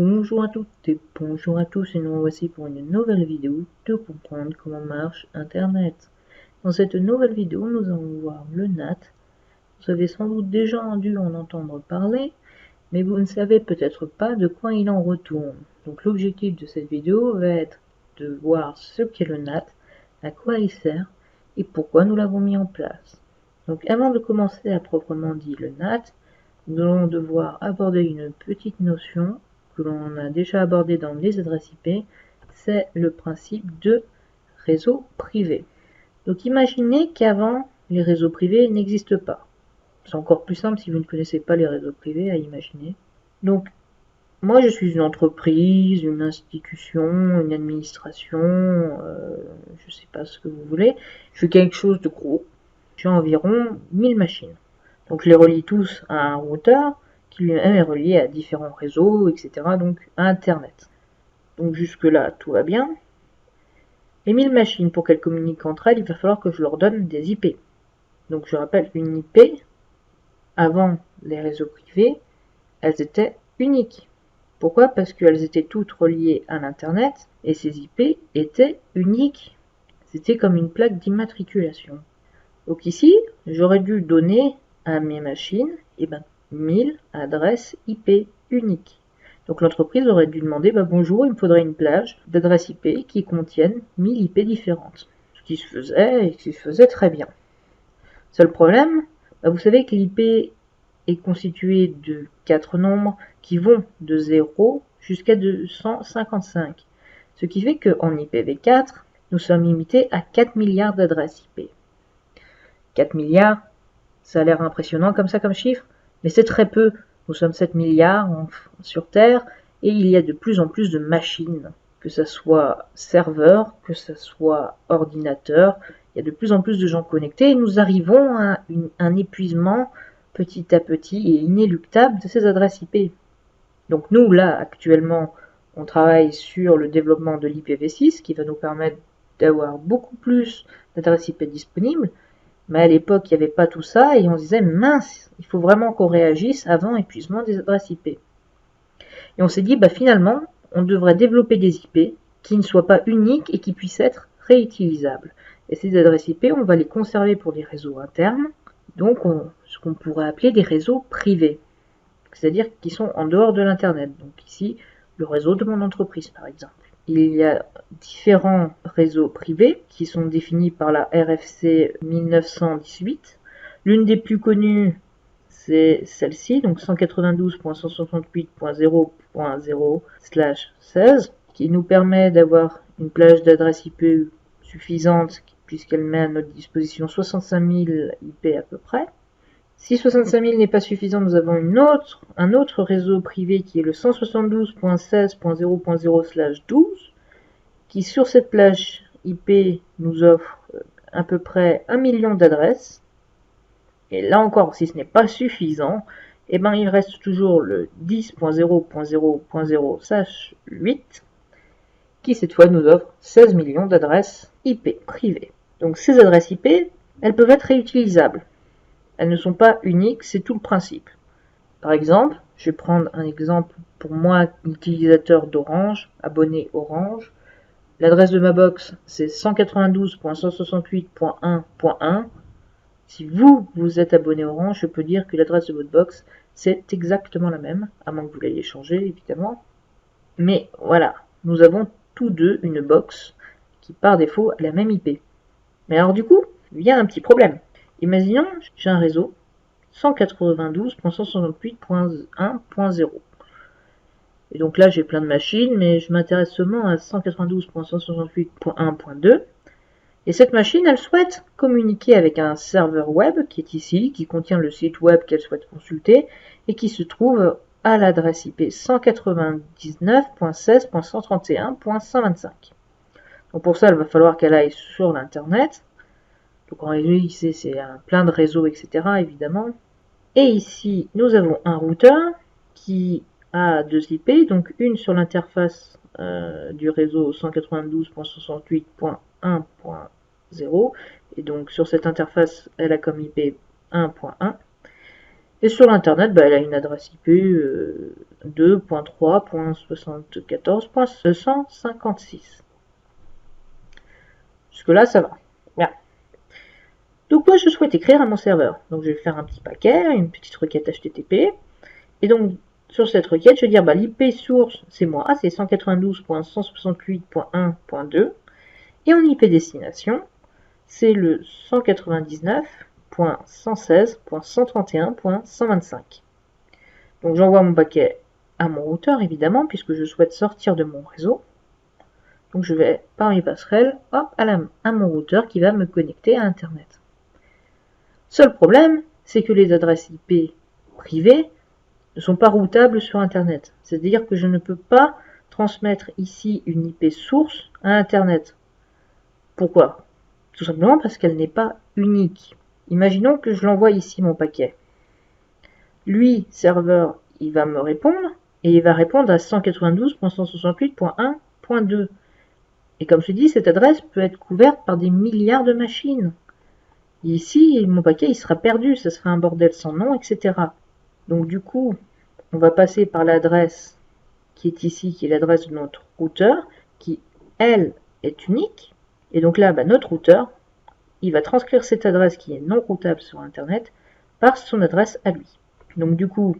Bonjour à toutes et bonjour à tous, et nous voici pour une nouvelle vidéo de comprendre comment marche Internet. Dans cette nouvelle vidéo, nous allons voir le NAT. Vous avez sans doute déjà dû en entendre parler, mais vous ne savez peut-être pas de quoi il en retourne. Donc l'objectif de cette vidéo va être de voir ce qu'est le NAT, à quoi il sert et pourquoi nous l'avons mis en place. Donc avant de commencer à proprement dit le NAT, nous allons devoir aborder une petite notion que l'on a déjà abordé dans les adresses IP, c'est le principe de réseau privé. Donc imaginez qu'avant, les réseaux privés n'existent pas. C'est encore plus simple si vous ne connaissez pas les réseaux privés à imaginer. Donc, moi je suis une entreprise, une institution, une administration, je ne sais pas ce que vous voulez. Je fais quelque chose de gros. J'ai environ 1000 machines. Donc je les relie tous à un routeur qui lui-même est relié à différents réseaux, etc. Donc à Internet. Donc jusque là, tout va bien. Les 1000 machines, pour qu'elles communiquent entre elles, il va falloir que je leur donne des IP. Donc je rappelle, une IP, avant les réseaux privés, elles étaient uniques. Pourquoi? Parce qu'elles étaient toutes reliées à l'Internet, et ces IP étaient uniques. C'était comme une plaque d'immatriculation. Donc ici, j'aurais dû donner à mes machines 1000 adresses IP uniques. Donc l'entreprise aurait dû demander bonjour, il me faudrait une plage d'adresses IP qui contiennent 1000 IP différentes. Ce qui se faisait et qui se faisait très bien. Seul problème, vous savez que l'IP est constitué de 4 nombres qui vont de 0 jusqu'à 255. Ce qui fait qu'en IPv4, nous sommes limités à 4 milliards d'adresses IP. 4 milliards, ça a l'air impressionnant comme ça comme chiffre, mais c'est très peu. Nous sommes 7 milliards sur Terre et il y a de plus en plus de machines, que ce soit serveurs, que ce soit ordinateurs. Il y a de plus en plus de gens connectés et nous arrivons à un épuisement petit à petit et inéluctable de ces adresses IP. Donc nous, là, actuellement, on travaille sur le développement de l'IPv6 qui va nous permettre d'avoir beaucoup plus d'adresses IP disponibles. Mais à l'époque, il n'y avait pas tout ça et on se disait mince, il faut vraiment qu'on réagisse avant épuisement des adresses IP. Et on s'est dit finalement, on devrait développer des IP qui ne soient pas uniques et qui puissent être réutilisables. Et ces adresses IP, on va les conserver pour des réseaux internes, donc ce qu'on pourrait appeler des réseaux privés, c'est-à-dire qui sont en dehors de l'Internet. Donc ici, le réseau de mon entreprise par exemple. Il y a différents réseaux privés qui sont définis par la RFC 1918. L'une des plus connues, c'est celle-ci, donc 192.168.0.0/16, qui nous permet d'avoir une plage d'adresses IP suffisante puisqu'elle met à notre disposition 65 000 IP à peu près. Si 65 000 n'est pas suffisant, nous avons un autre réseau privé qui est le 172.16.0.0/12, qui sur cette plage IP nous offre à peu près 1 million d'adresses. Et là encore, si ce n'est pas suffisant, il reste toujours le 10.0.0.0/8, qui cette fois nous offre 16 millions d'adresses IP privées. Donc ces adresses IP, elles peuvent être réutilisables. Elles ne sont pas uniques, c'est tout le principe. Par exemple, je vais prendre un exemple pour moi, utilisateur d'Orange, abonné Orange. L'adresse de ma box, c'est 192.168.1.1. Si vous êtes abonné Orange, je peux dire que l'adresse de votre box, c'est exactement la même, à moins que vous l'ayez changée, évidemment. Mais voilà, nous avons tous deux une box qui, par défaut, a la même IP. Mais alors du coup, il y a un petit problème. Imaginons, j'ai un réseau 192.168.1.0. Et donc là, j'ai plein de machines, mais je m'intéresse seulement à 192.168.1.2. Et cette machine, elle souhaite communiquer avec un serveur web qui est ici, qui contient le site web qu'elle souhaite consulter et qui se trouve à l'adresse IP 199.16.131.125. Donc pour ça, il va falloir qu'elle aille sur l'Internet. Donc en réseau, ici, c'est plein de réseaux, etc. évidemment. Et ici, nous avons un routeur qui a deux IP, donc une sur l'interface du réseau 192.168.1.0, et donc sur cette interface, elle a comme IP 1.1, Et sur l'internet, elle a une adresse IP 2.3.74.156. Jusque-là, ça va. Bien. Donc moi, je souhaite écrire à mon serveur. Donc je vais faire un petit paquet, une petite requête HTTP. Et donc, sur cette requête, je vais dire l'IP source, c'est moi, c'est 192.168.1.2. Et en IP destination, c'est le 199.116.131.125. Donc j'envoie mon paquet à mon routeur, évidemment, puisque je souhaite sortir de mon réseau. Donc je vais, par mes passerelles, hop, à mon routeur qui va me connecter à Internet. Seul problème, c'est que les adresses IP privées ne sont pas routables sur Internet. C'est-à-dire que je ne peux pas transmettre ici une IP source à Internet. Pourquoi? Tout simplement parce qu'elle n'est pas unique. Imaginons que je l'envoie ici mon paquet. Lui, serveur, il va me répondre, et il va répondre à 192.168.1.2. Et comme je dis, cette adresse peut être couverte par des milliards de machines. Et ici, mon paquet, il sera perdu, ça sera un bordel sans nom, etc. Donc du coup, on va passer par l'adresse qui est ici, qui est l'adresse de notre routeur, qui, elle, est unique. Et donc là, notre routeur, il va transcrire cette adresse qui est non routable sur Internet par son adresse à lui. Donc du coup,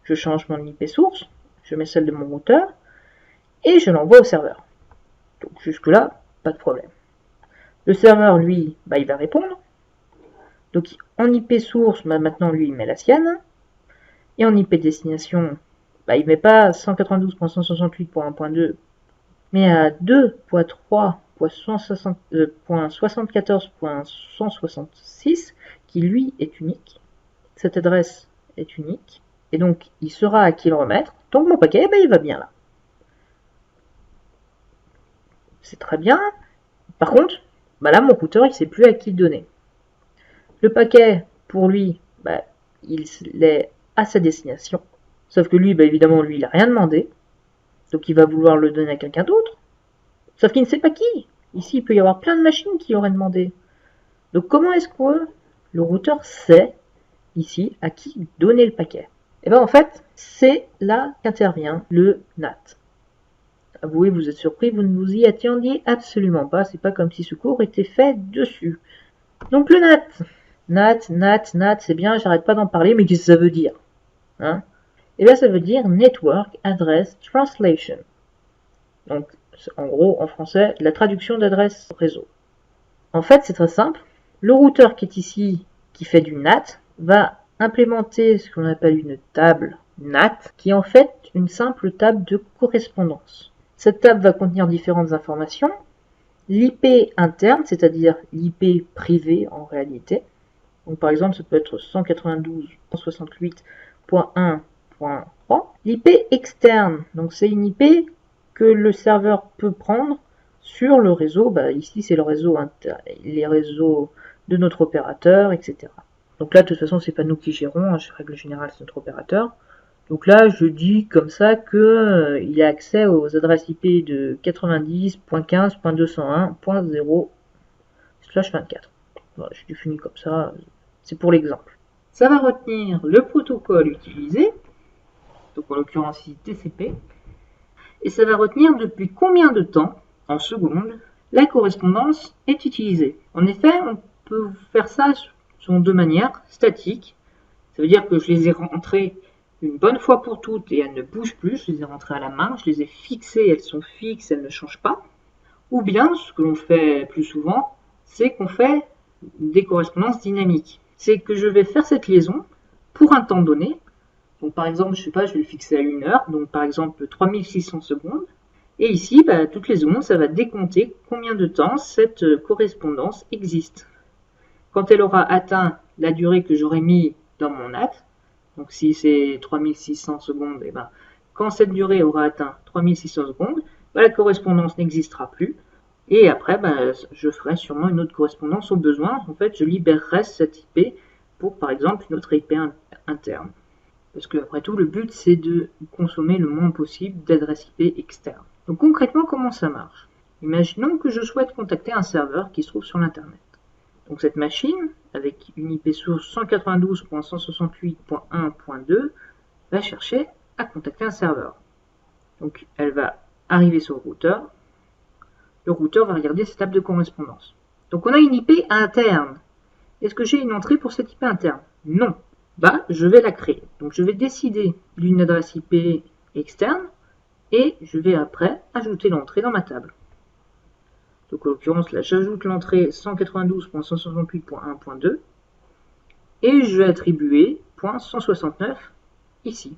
je change mon IP source, je mets celle de mon routeur, et je l'envoie au serveur. Donc jusque-là, pas de problème. Le serveur, lui, il va répondre. Donc en IP source, maintenant lui, il met la sienne. Et en IP destination, il ne met pas 192.168.1.2, mais à 2.3.74.166, qui lui est unique. Cette adresse est unique. Et donc, il saura à qui le remettre. Donc mon paquet, il va bien là. C'est très bien. Par contre, là, mon routeur, il ne sait plus à qui le donner. Le paquet, pour lui, il est à sa destination. Sauf que lui, évidemment, lui, il n'a rien demandé. Donc il va vouloir le donner à quelqu'un d'autre. Sauf qu'il ne sait pas qui. Ici, il peut y avoir plein de machines qui auraient demandé. Donc comment est-ce que le routeur sait, ici, à qui donner le paquet? Et en fait, c'est là qu'intervient le NAT. Avouez, vous êtes surpris, vous ne vous y attendiez absolument pas. C'est pas comme si ce cours était fait dessus. Donc le NAT, c'est bien, j'arrête pas d'en parler, mais qu'est-ce que ça veut dire? Et bien ça veut dire Network Address Translation. Donc en gros, en français, la traduction d'adresse réseau. En fait, c'est très simple. Le routeur qui est ici, qui fait du NAT, va implémenter ce qu'on appelle une table NAT, qui est en fait une simple table de correspondance. Cette table va contenir différentes informations. L'IP interne, c'est-à-dire l'IP privé en réalité. Donc par exemple, ça peut être 192.168.1.3. L'IP externe, donc c'est une IP que le serveur peut prendre sur le réseau. Ici, c'est le réseau les réseaux de notre opérateur, etc. Donc là, de toute façon, c'est pas nous qui gérons. En règle générale, c'est notre opérateur. Donc là, je dis comme ça que il a accès aux adresses IP de 90.15.201.0/24. Voilà, je définis comme ça, c'est pour l'exemple. Ça va retenir le protocole utilisé, donc en l'occurrence ici TCP, et ça va retenir depuis combien de temps, en secondes, la correspondance est utilisée. En effet, on peut faire ça selon deux manières. Statique, ça veut dire que je les ai rentrées une bonne fois pour toutes et elles ne bougent plus, je les ai rentrées à la main, je les ai fixées, elles sont fixes, elles ne changent pas. Ou bien, ce que l'on fait plus souvent, c'est qu'on fait des correspondances dynamiques. C'est que je vais faire cette liaison pour un temps donné. Donc par exemple, je vais le fixer à 1 heure, donc par exemple 3600 secondes. Et ici, toutes les secondes, ça va décompter combien de temps cette correspondance existe. Quand elle aura atteint la durée que j'aurais mis dans mon acte, donc si c'est 3600 secondes, quand cette durée aura atteint 3600 secondes, la correspondance n'existera plus. Et après, je ferai sûrement une autre correspondance au besoin. En fait, je libérerai cette IP pour, par exemple, une autre IP interne. Parce que, après tout, le but, c'est de consommer le moins possible d'adresses IP externes. Donc concrètement, comment ça marche? Imaginons que je souhaite contacter un serveur qui se trouve sur l'Internet. Donc cette machine, avec une IP source 192.168.1.2, va chercher à contacter un serveur. Donc elle va arriver sur le routeur va regarder sa table de correspondance. Donc on a une IP interne. Est-ce que j'ai une entrée pour cette IP interne? Non. Bah, je vais la créer. Donc je vais décider d'une adresse IP externe et je vais après ajouter l'entrée dans ma table. Donc en l'occurrence là, j'ajoute l'entrée 192.168.1.2 et je vais attribuer .169 ici,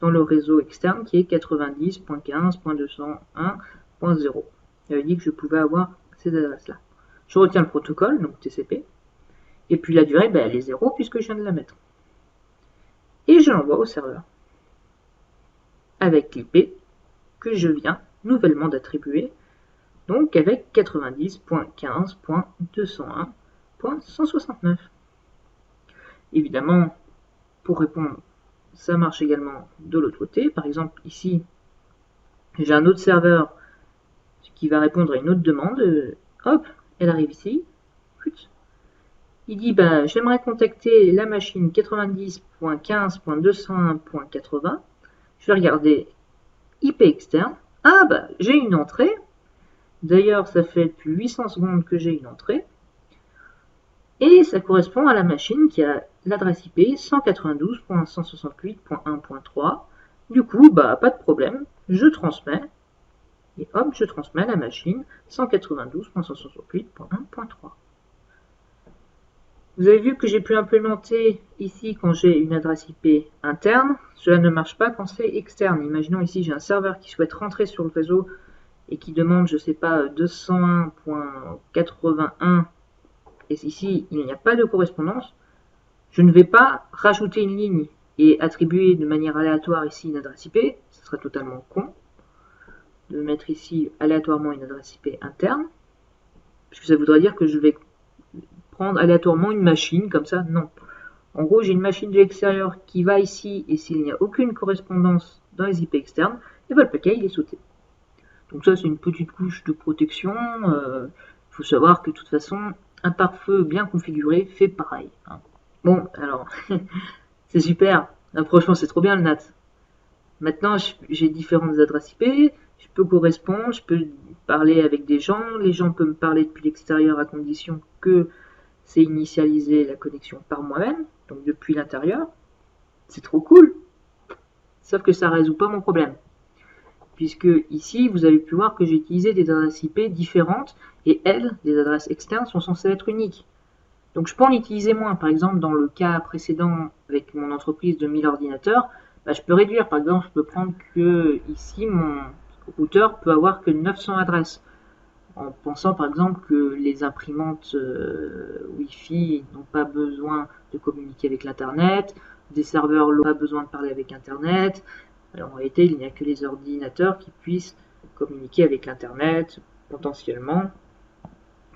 dans le réseau externe qui est 90.15.201.0. Il avait dit que je pouvais avoir ces adresses-là. Je retiens le protocole, donc TCP, et puis la durée, elle est 0 puisque je viens de la mettre. Et je l'envoie au serveur, avec l'IP que je viens nouvellement d'attribuer, donc avec 90.15.201.169. Évidemment, pour répondre, ça marche également de l'autre côté. Par exemple, ici, j'ai un autre serveur qui va répondre à une autre demande. Hop, elle arrive ici. Il dit, j'aimerais contacter la machine 90.15.201.80. Je vais regarder IP externe. Ah, j'ai une entrée. D'ailleurs, ça fait depuis 800 secondes que j'ai une entrée. Et ça correspond à la machine qui a l'adresse IP 192.168.1.3. Du coup, pas de problème, je transmets. Et hop, je transmets à la machine 192.168.1.3. Vous avez vu que j'ai pu implémenter ici quand j'ai une adresse IP interne. Cela ne marche pas quand c'est externe. Imaginons ici, j'ai un serveur qui souhaite rentrer sur le réseau et qui demande, je sais pas, 201.81. Et ici, il n'y a pas de correspondance. Je ne vais pas rajouter une ligne et attribuer de manière aléatoire ici une adresse IP. Ce serait totalement con de mettre ici aléatoirement une adresse IP interne. Puisque ça voudrait dire que je vais prendre aléatoirement une machine comme ça. Non. En gros, j'ai une machine de l'extérieur qui va ici et s'il n'y a aucune correspondance dans les IP externes, et le paquet il est sauté. Donc ça, c'est une petite couche de protection. Il faut savoir que de toute façon, un pare-feu bien configuré fait pareil. Bon, alors, c'est super. Franchement, c'est trop bien le NAT. Maintenant, j'ai différentes adresses IP. Je peux correspondre, je peux parler avec des gens. Les gens peuvent me parler depuis l'extérieur à condition que c'est initialisé la connexion par moi-même, donc depuis l'intérieur. C'est trop cool. Sauf que ça ne résout pas mon problème. Puisque ici, vous avez pu voir que j'ai utilisé des adresses IP différentes et elles, les adresses externes, sont censées être uniques. Donc je peux en utiliser moins. Par exemple, dans le cas précédent avec mon entreprise de 1000 ordinateurs, je peux réduire. Par exemple, je peux prendre que ici, mon routeur peut avoir que 900 adresses. En pensant par exemple que les imprimantes Wi-Fi n'ont pas besoin de communiquer avec l'Internet, des serveurs n'ont pas besoin de parler avec Internet. Alors, en réalité, il n'y a que les ordinateurs qui puissent communiquer avec l'Internet, potentiellement.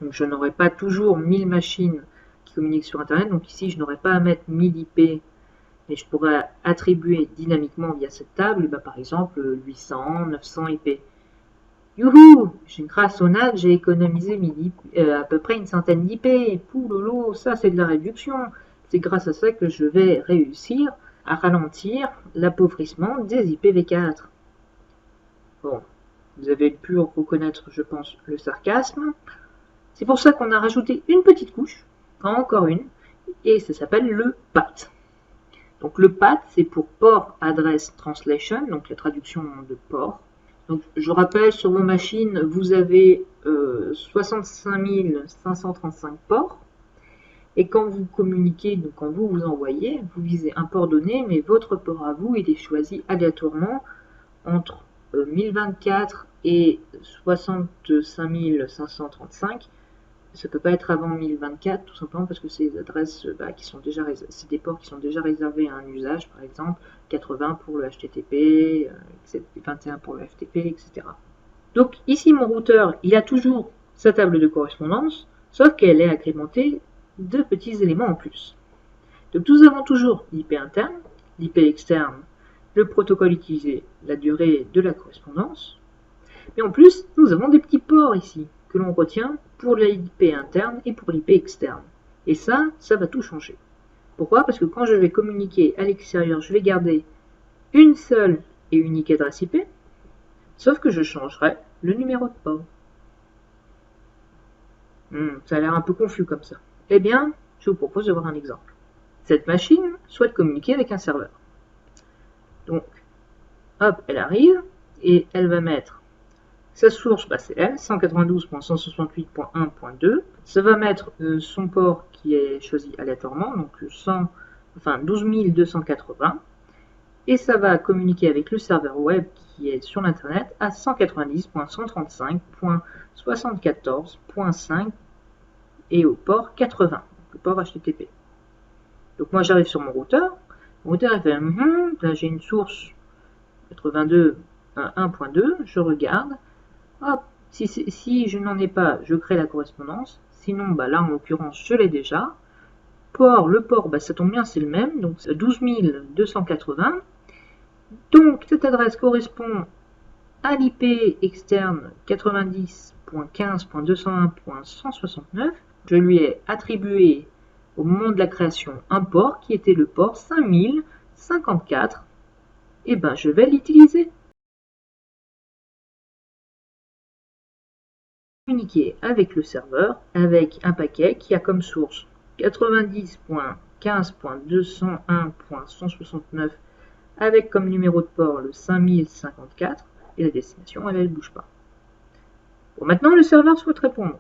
Donc je n'aurai pas toujours 1000 machines qui communiquent sur Internet. Donc ici, je n'aurai pas à mettre 1000 IP, mais je pourrais attribuer dynamiquement via cette table, par exemple, 800, 900 IP. Youhou! Grâce au NAT, j'ai économisé à peu près une centaine d'IP. Poulolo, ça c'est de la réduction. C'est grâce à ça que je vais réussir à ralentir l'appauvrissement des IPv4. Bon, vous avez pu reconnaître, je pense, le sarcasme. C'est pour ça qu'on a rajouté une petite couche, encore une, et ça s'appelle le PAT. Donc le PAT, c'est pour Port Address Translation, donc la traduction de port. Donc je rappelle, sur vos machines, vous avez 65 535 ports. Et quand vous communiquez, donc quand vous envoyez, vous visez un port donné, mais votre port à vous, il est choisi aléatoirement entre 1024 et 65 535. Ça ne peut pas être avant 1024, tout simplement parce que c'est des adresses qui sont déjà c'est des ports qui sont déjà réservés à un usage, par exemple 80 pour le HTTP, 21 pour le FTP, etc. Donc ici, mon routeur, il a toujours sa table de correspondance, sauf qu'elle est agrémentée de petits éléments en plus. Donc nous avons toujours l'IP interne, l'IP externe, le protocole utilisé, la durée de la correspondance, mais en plus, nous avons des petits ports ici, que l'on retient pour l'IP interne et pour l'IP externe. Et ça va tout changer. Pourquoi? Parce que quand je vais communiquer à l'extérieur, je vais garder une seule et unique adresse IP, sauf que je changerai le numéro de port. Ça a l'air un peu confus comme ça. Eh bien, je vous propose de voir un exemple. Cette machine souhaite communiquer avec un serveur. Donc, hop, elle arrive et elle va mettre sa source, c'est elle, 192.168.1.2. Ça va mettre son port qui est choisi aléatoirement, donc 12280. Et ça va communiquer avec le serveur web qui est sur l'internet à 190.135.74.5 et au port 80, le port HTTP. Donc moi j'arrive sur mon routeur il fait là j'ai une source 82.1.2, je regarde, hop, si je n'en ai pas, je crée la correspondance, sinon là en l'occurrence je l'ai déjà. Le port, ça tombe bien, c'est le même, donc 12280. Donc cette adresse correspond à l'IP externe 90.15.201.169. Je lui ai attribué au moment de la création un port qui était le port 5054. Et je vais l'utiliser. Communiquer avec le serveur avec un paquet qui a comme source 90.15.201.169 avec comme numéro de port le 5054 et la destination elle bouge pas. Bon, maintenant le serveur souhaite répondre.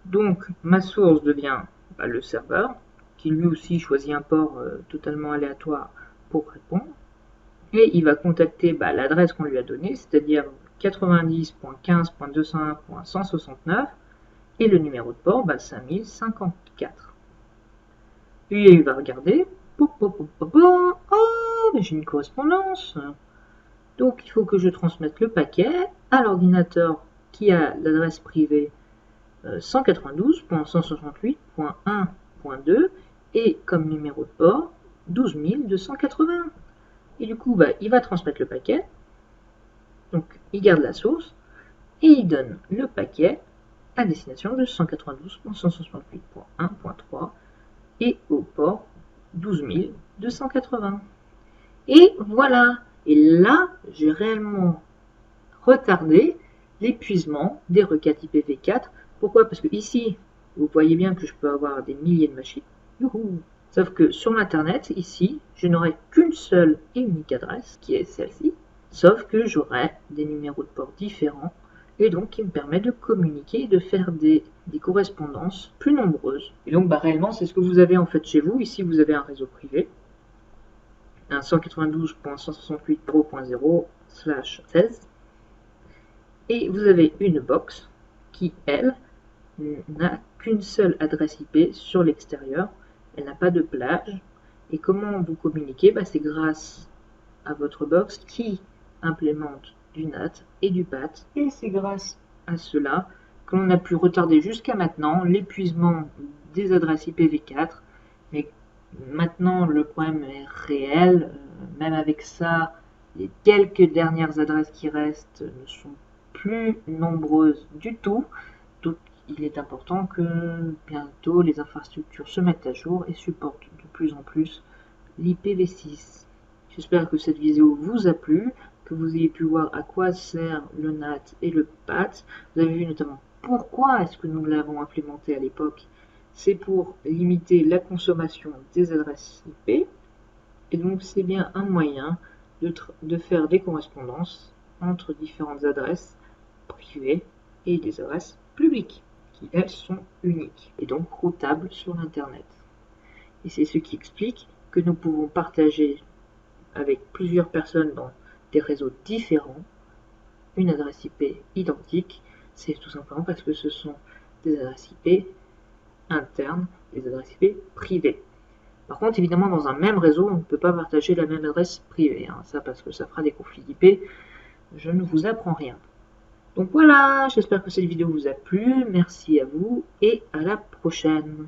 Donc ma source devient le serveur qui lui aussi choisit un port totalement aléatoire pour répondre. Et il va contacter l'adresse qu'on lui a donnée, c'est-à-dire 90.15.201.169 et le numéro de port 5054. Puis il va regarder, oh, mais j'ai une correspondance. Donc il faut que je transmette le paquet à l'ordinateur qui a l'adresse privée 192.168.1.2 et comme numéro de port 12280. Et du coup, il va transmettre le paquet. Donc, il garde la source et il donne le paquet à destination de 192.168.1.3 et au port 12280. Et voilà. Et là, j'ai réellement retardé l'épuisement des requêtes IPv4. Pourquoi? Parce que ici, vous voyez bien que je peux avoir des milliers de machines. Youhou! Sauf que sur l'internet, ici, je n'aurai qu'une seule et unique adresse, qui est celle-ci, sauf que j'aurai des numéros de port différents, et donc qui me permet de communiquer et de faire des correspondances plus nombreuses. Et donc réellement, c'est ce que vous avez en fait chez vous. Ici, vous avez un réseau privé, un 192.168.0.0/16, et vous avez une box qui, elle, n'a qu'une seule adresse IP sur l'extérieur. Elle n'a pas de plage. Et comment vous communiquez? C'est grâce à votre box qui implémente du NAT et du PAT. Et c'est grâce à cela que l'on a pu retarder jusqu'à maintenant l'épuisement des adresses IPv4. Mais maintenant, le problème est réel. Même avec ça, les quelques dernières adresses qui restent ne sont plus nombreuses du tout. Donc, il est important que bientôt les infrastructures se mettent à jour et supportent de plus en plus l'IPv6. J'espère que cette vidéo vous a plu, que vous ayez pu voir à quoi sert le NAT et le PAT. Vous avez vu notamment pourquoi est-ce que nous l'avons implémenté à l'époque. C'est pour limiter la consommation des adresses IP. Et donc c'est bien un moyen de faire des correspondances entre différentes adresses privées et des adresses publiques, qui elles sont uniques et donc routables sur l'internet. Et c'est ce qui explique que nous pouvons partager avec plusieurs personnes dans des réseaux différents une adresse IP identique. C'est tout simplement parce que ce sont des adresses IP internes, des adresses IP privées. Par contre, évidemment, dans un même réseau, on ne peut pas partager la même adresse privée. Ça, parce que ça fera des conflits d'IP. Je ne vous apprends rien. Donc voilà, j'espère que cette vidéo vous a plu. Merci à vous et à la prochaine.